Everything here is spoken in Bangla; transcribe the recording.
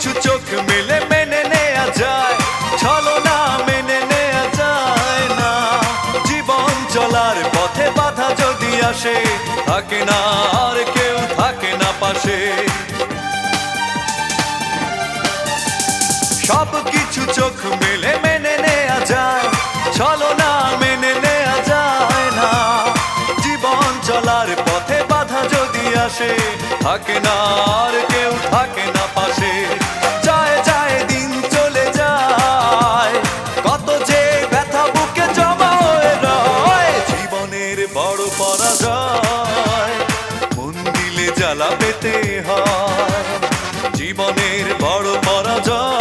কিছু চোখ মেলে মেনে নেয়া যায়, ছলনা মেনে নেয়া যায় না। জীবন চলার পথে বাধা যদি আসে, থাকে না আর কেউ, থাকে না পাশে। সব কিছু চোখ মেলে মেনে নেয়া যায়, ছলনা মেনে নেয়া যায় না। জীবন চলার পথে বাধা যদি আসে, থাকে না আর কেউ, থাকে না পাশে। যায় যায় দিন চলে যায়, কত যে ব্যথা বুকে জমা হয়ে রয়। জীবনের বড় পরাজয়, মন দিলে জ্বালা পেতে হয়। জীবনের বড় পরাজয়,